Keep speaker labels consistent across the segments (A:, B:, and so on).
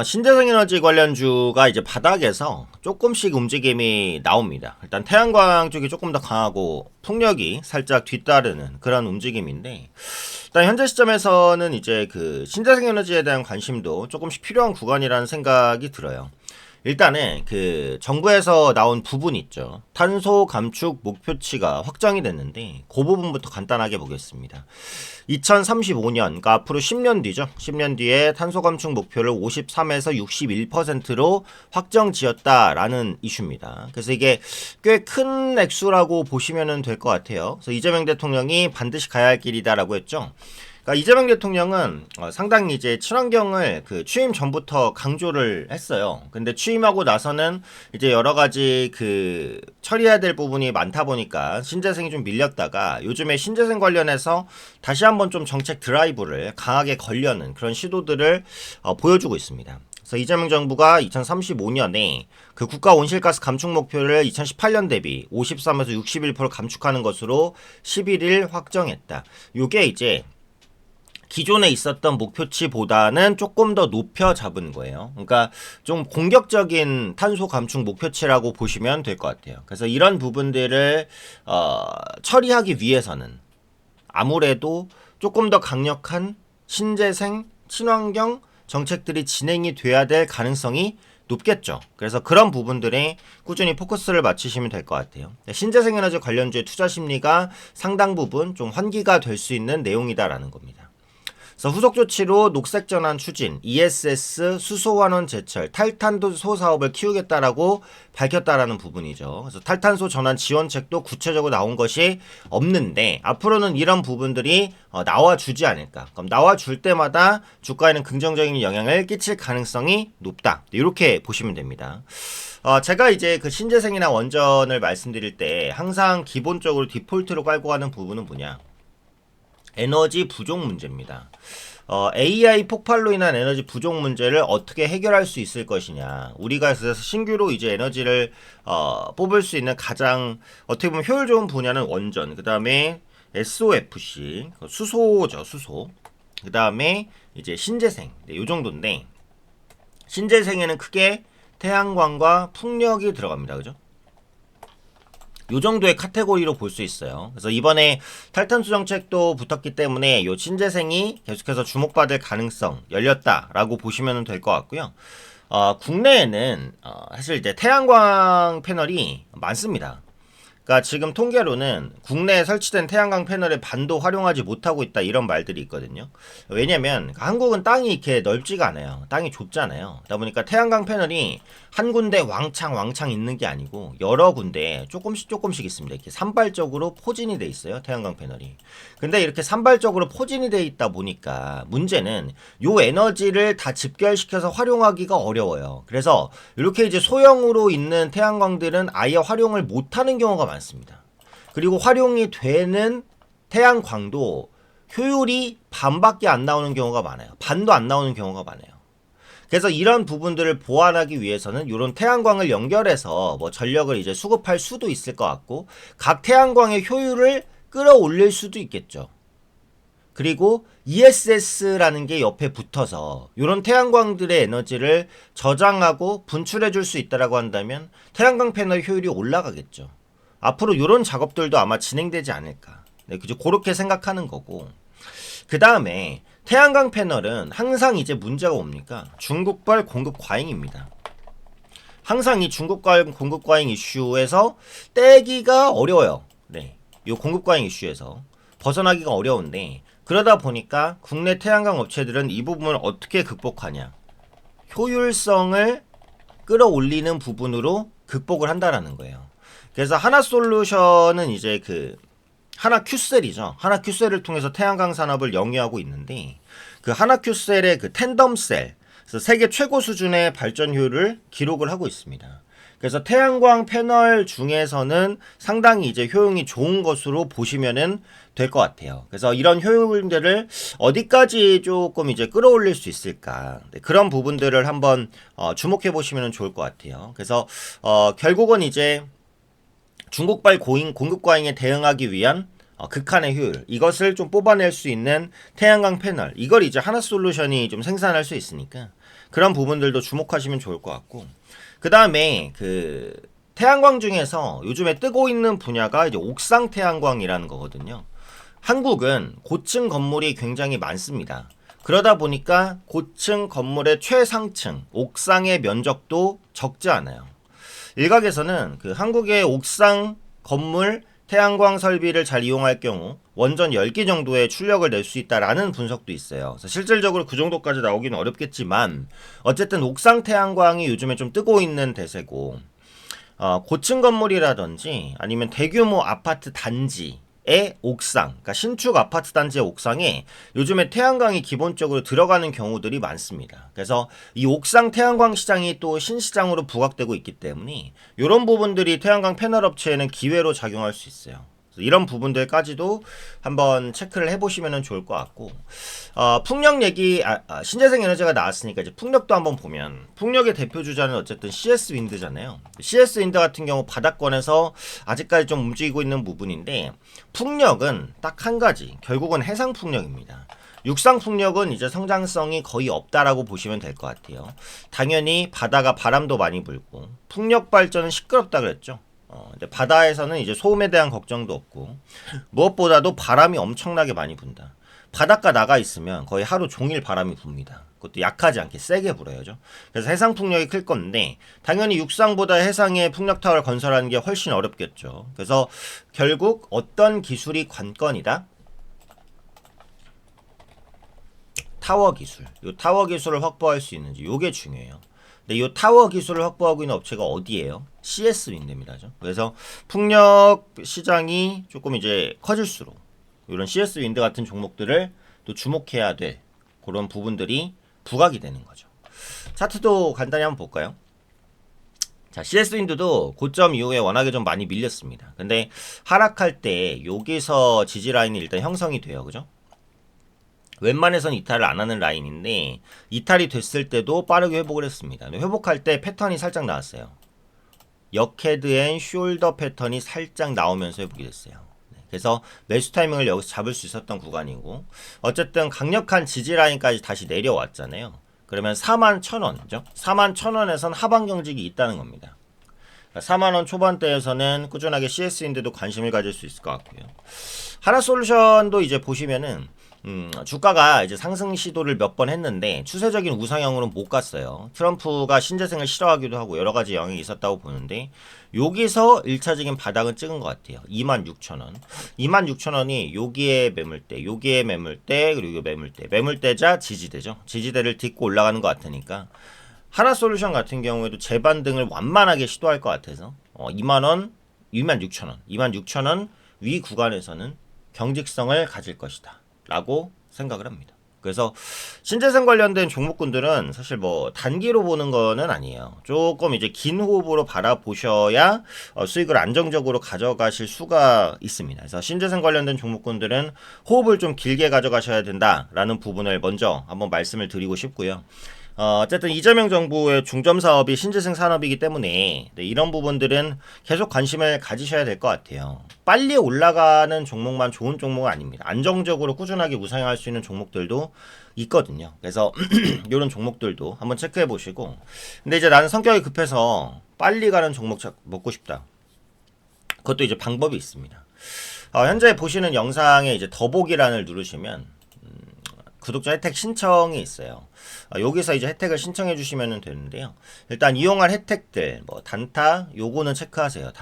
A: 신재생에너지 관련주가 이제 바닥에서 조금씩 움직임이 나옵니다. 일단 태양광 쪽이 조금 더 강하고 풍력이 살짝 뒤따르는 그런 움직임인데, 일단 현재 시점에서는 이제 그 신재생에너지에 대한 관심도 조금씩 필요한 구간이라는 생각이 들어요. 일단은 그 정부에서 나온 부분 있죠. 탄소 감축 목표치가 확정이 됐는데 그 부분부터 간단하게 보겠습니다. 2035년, 그러니까 앞으로 10년 뒤죠. 10년 뒤에 탄소 감축 목표를 53에서 61%로 확정 지었다라는 이슈입니다. 그래서 이게 꽤 큰 액수라고 보시면 될 것 같아요. 그래서 이재명 대통령이 반드시 가야 할 길이다라고 했죠. 그러니까 이재명 대통령은 상당히 이제 친환경을 그 취임 전부터 강조를 했어요. 근데 취임하고 나서는 이제 여러 가지 그 처리해야 될 부분이 많다 보니까 신재생이 좀 밀렸다가 요즘에 신재생 관련해서 다시 한번 좀 정책 드라이브를 강하게 걸려는 그런 시도들을 보여주고 있습니다. 그래서 이재명 정부가 2035년에 그 국가 온실가스 감축 목표를 2018년 대비 53에서 61% 감축하는 것으로 11일 확정했다. 요게 이제 기존에 있었던 목표치보다는 조금 더 높여 잡은 거예요. 그러니까 좀 공격적인 탄소 감축 목표치라고 보시면 될 것 같아요. 그래서 이런 부분들을 처리하기 위해서는 아무래도 조금 더 강력한 신재생, 친환경 정책들이 진행이 돼야 될 가능성이 높겠죠. 그래서 그런 부분들에 꾸준히 포커스를 맞추시면 될 것 같아요. 신재생에너지 관련주의 투자 심리가 상당 부분 좀 환기가 될 수 있는 내용이다라는 겁니다. 그래서 후속 조치로 녹색 전환 추진, ESS 수소 환원 제철, 탈탄소 사업을 키우겠다라고 밝혔다라는 부분이죠. 그래서 탈탄소 전환 지원책도 구체적으로 나온 것이 없는데 앞으로는 이런 부분들이 나와주지 않을까. 그럼 나와줄 때마다 주가에는 긍정적인 영향을 끼칠 가능성이 높다. 이렇게 보시면 됩니다. 제가 이제 그 신재생이나 원전을 말씀드릴 때 항상 기본적으로 디폴트로 깔고 가는 부분은 뭐냐? 에너지 부족 문제입니다. AI 폭발로 인한 에너지 부족 문제를 어떻게 해결할 수 있을 것이냐. 우리가 그래서 신규로 이제 에너지를 뽑을 수 있는 가장 어떻게 보면 효율 좋은 분야는 원전, 그 다음에 SOFC, 수소죠, 수소. 그 다음에 이제 신재생, 네, 요 정도인데 신재생에는 크게 태양광과 풍력이 들어갑니다. 그죠? 요 정도의 카테고리로 볼 수 있어요. 그래서 이번에 탈탄소 정책도 붙었기 때문에 요 신재생이 계속해서 주목받을 가능성 열렸다라고 보시면 될 것 같고요. 국내에는 사실 이제 태양광 패널이 많습니다. 그러니까 지금 통계로는 국내에 설치된 태양광 패널의 반도 활용하지 못하고 있다 이런 말들이 있거든요. 왜냐면 한국은 땅이 이렇게 넓지가 않아요. 땅이 좁잖아요. 그러다 보니까 태양광 패널이 한 군데 왕창 있는 게 아니고 여러 군데 조금씩 있습니다. 이렇게 산발적으로 포진이 돼 있어요. 태양광 패널이. 근데 이렇게 산발적으로 포진이 돼 있다 보니까 문제는 요 에너지를 다 집결시켜서 활용하기가 어려워요. 그래서 이렇게 이제 소형으로 있는 태양광들은 아예 활용을 못하는 경우가 많습니다. 그리고 활용이 되는 태양광도 효율이 반밖에 안 나오는 경우가 많아요. 반도 안 나오는 경우가 많아요. 그래서 이런 부분들을 보완하기 위해서는 이런 태양광을 연결해서 뭐 전력을 이제 수급할 수도 있을 것 같고 각 태양광의 효율을 끌어올릴 수도 있겠죠. 그리고 ESS라는 게 옆에 붙어서 이런 태양광들의 에너지를 저장하고 분출해 줄 수 있다라고 한다면 태양광 패널 효율이 올라가겠죠. 앞으로 이런 작업들도 아마 진행되지 않을까. 네, 그죠? 그렇게 생각하는 거고. 그 다음에 태양광 패널은 항상 이제 문제가 뭡니까? 중국발 공급 과잉입니다. 항상 이 중국발 공급 과잉 이슈에서 떼기가 어려워요. 네, 이 공급 과잉 이슈에서 벗어나기가 어려운데 그러다 보니까 국내 태양광 업체들은 이 부분을 어떻게 극복하냐? 효율성을 끌어올리는 부분으로 극복을 한다라는 거예요. 그래서 하나솔루션은 이제 그 하나큐셀이죠. 하나큐셀을 통해서 태양광 산업을 영위하고 있는데 그 하나큐셀의 그 텐덤셀, 그래서 세계 최고 수준의 발전 효율을 기록을 하고 있습니다. 그래서 태양광 패널 중에서는 상당히 이제 효용이 좋은 것으로 보시면은 될 것 같아요. 그래서 이런 효용들을 어디까지 조금 이제 끌어올릴 수 있을까? 네, 그런 부분들을 한번 주목해 보시면 좋을 것 같아요. 그래서 결국은 이제 중국발 공급 과잉에 대응하기 위한 극한의 효율 이것을 좀 뽑아낼 수 있는 태양광 패널 이걸 이제 하나솔루션이 좀 생산할 수 있으니까 그런 부분들도 주목하시면 좋을 것 같고 그 다음에 그 태양광 중에서 요즘에 뜨고 있는 분야가 이제 옥상 태양광이라는 거거든요. 한국은 고층 건물이 굉장히 많습니다. 그러다 보니까 고층 건물의 최상층, 옥상의 면적도 적지 않아요. 일각에서는 그 한국의 옥상 건물 태양광 설비를 잘 이용할 경우 원전 10기 정도의 출력을 낼 수 있다라는 분석도 있어요. 그래서 실질적으로 그 정도까지 나오기는 어렵겠지만 어쨌든 옥상 태양광이 요즘에 좀 뜨고 있는 대세고 고층 건물이라든지 아니면 대규모 아파트 단지의 옥상, 그러니까 신축 아파트 단지의 옥상에 요즘에 태양광이 기본적으로 들어가는 경우들이 많습니다. 그래서 이 옥상 태양광 시장이 또 신시장으로 부각되고 있기 때문에 이런 부분들이 태양광 패널 업체에는 기회로 작용할 수 있어요. 이런 부분들까지도 한번 체크를 해보시면 좋을 것 같고 풍력 얘기 신재생 에너지가 나왔으니까 이제 풍력도 한번 보면 풍력의 대표 주자는 어쨌든 CS 윈드잖아요. CS 윈드 같은 경우 바닥권에서 아직까지 좀 움직이고 있는 부분인데 풍력은 딱 한 가지 결국은 해상 풍력입니다. 육상 풍력은 이제 성장성이 거의 없다라고 보시면 될 것 같아요. 당연히 바다가 바람도 많이 불고 풍력 발전은 시끄럽다 그랬죠. 이제 바다에서는 이제 소음에 대한 걱정도 없고 무엇보다도 바람이 엄청나게 많이 분다. 바닷가 나가 있으면 거의 하루 종일 바람이 붑니다. 그것도 약하지 않게 세게 불어야죠. 그래서 해상 풍력이 클 건데 당연히 육상보다 해상에 풍력 타워를 건설하는 게 훨씬 어렵겠죠. 그래서 결국 어떤 기술이 관건이다? 타워 기술. 이 타워 기술을 확보할 수 있는지 이게 중요해요. 근데 이 타워 기술을 확보하고 있는 업체가 어디예요? CS 윈드입니다죠. 그래서 풍력 시장이 조금 이제 커질수록 이런 CS 윈드 같은 종목들을 또 주목해야 될 그런 부분들이 부각이 되는 거죠. 차트도 간단히 한번 볼까요? 자, CS 윈드도 고점 이후에 워낙에 좀 많이 밀렸습니다. 근데 하락할 때 여기서 지지 라인이 일단 형성이 돼요. 그죠? 웬만해선 이탈을 안 하는 라인인데 이탈이 됐을 때도 빠르게 회복을 했습니다. 회복할 때 패턴이 살짝 나왔어요. 역헤드 앤 숄더 패턴이 살짝 나오면서 회복이 됐어요. 그래서 매수 타이밍을 여기서 잡을 수 있었던 구간이고 어쨌든 강력한 지지 라인까지 다시 내려왔잖아요. 그러면 41,000원이죠. 41,000원에선 하방 경직이 있다는 겁니다. 4만원 초반대에서는 꾸준하게 CS인데도 관심을 가질 수 있을 것 같고요. 하나솔루션도 이제 보시면은 주가가 이제 상승 시도를 몇 번 했는데 추세적인 우상향으로는 못 갔어요. 트럼프가 신재생을 싫어하기도 하고 여러 가지 영향이 있었다고 보는데 여기서 1차적인 바닥은 찍은 것 같아요. 26,000원. 26,000원이 여기에 매물대, 여기에 매물대, 그리고 매물대. 매물대자 지지대죠. 지지대를 딛고 올라가는 것 같으니까 하나솔루션 같은 경우에도 재반등을 완만하게 시도할 것 같아서 2만원, 26,000원, 26,000원 위 구간에서는 경직성을 가질 것이다 라고 생각을 합니다. 그래서 신재생 관련된 종목군들은 사실 뭐 단기로 보는 거는 아니에요. 조금 이제 긴 호흡으로 바라보셔야 수익을 안정적으로 가져가실 수가 있습니다. 그래서 신재생 관련된 종목군들은 호흡을 좀 길게 가져가셔야 된다라는 부분을 먼저 한번 말씀을 드리고 싶고요. 어쨌든 이재명 정부의 중점 사업이 신재생 산업이기 때문에 이런 부분들은 계속 관심을 가지셔야 될 것 같아요. 빨리 올라가는 종목만 좋은 종목은 아닙니다. 안정적으로 꾸준하게 우상향할 수 있는 종목들도 있거든요. 그래서 이런 종목들도 한번 체크해 보시고 근데 이제 나는 성격이 급해서 빨리 가는 종목 먹고 싶다. 그것도 이제 방법이 있습니다. 현재 보시는 영상에 이제 더보기란을 누르시면 구독자 혜택 신청이 있어요. 여기서 이제 혜택을 신청해 주시면 되는데요. 일단 이용할 혜택들 뭐 단타 요거는 체크하세요.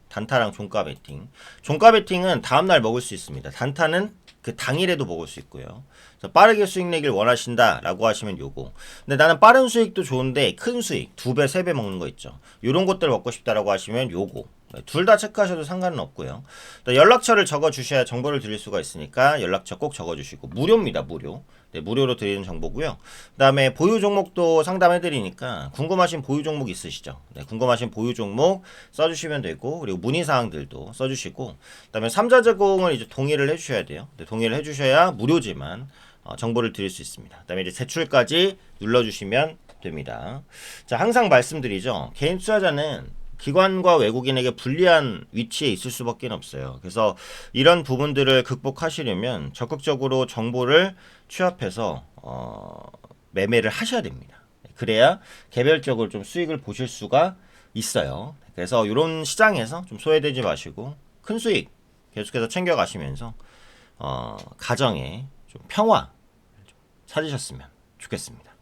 A: 단타랑 종가 베팅. 종가 베팅은 다음날 먹을 수 있습니다. 단타는 그 당일에도 먹을 수 있고요. 그래서 빠르게 수익 내길 원하신다라고 하시면 요거. 근데 나는 빠른 수익도 좋은데 큰 수익 2배, 3배 먹는 거 있죠. 요런 것들 먹고 싶다라고 하시면 요거. 둘 다 체크하셔도 상관은 없고요. 연락처를 적어주셔야 정보를 드릴 수가 있으니까 연락처 꼭 적어주시고 무료입니다. 무료. 네, 무료로 드리는 정보고요. 그 다음에 보유 종목도 상담해드리니까 궁금하신 보유 종목 있으시죠? 네, 궁금하신 보유 종목 써주시면 되고 그리고 문의사항들도 써주시고 그 다음에 3자 제공을 이제 동의를 해주셔야 돼요. 네, 동의를 해주셔야 무료지만 정보를 드릴 수 있습니다. 그 다음에 이제 제출까지 눌러주시면 됩니다. 자, 항상 말씀드리죠. 개인 투자자는 기관과 외국인에게 불리한 위치에 있을 수밖에 없어요. 그래서 이런 부분들을 극복하시려면 적극적으로 정보를 취합해서 매매를 하셔야 됩니다. 그래야 개별적으로 좀 수익을 보실 수가 있어요. 그래서 이런 시장에서 좀 소외되지 마시고 큰 수익 계속해서 챙겨가시면서 가정에 좀 평화 찾으셨으면 좋겠습니다.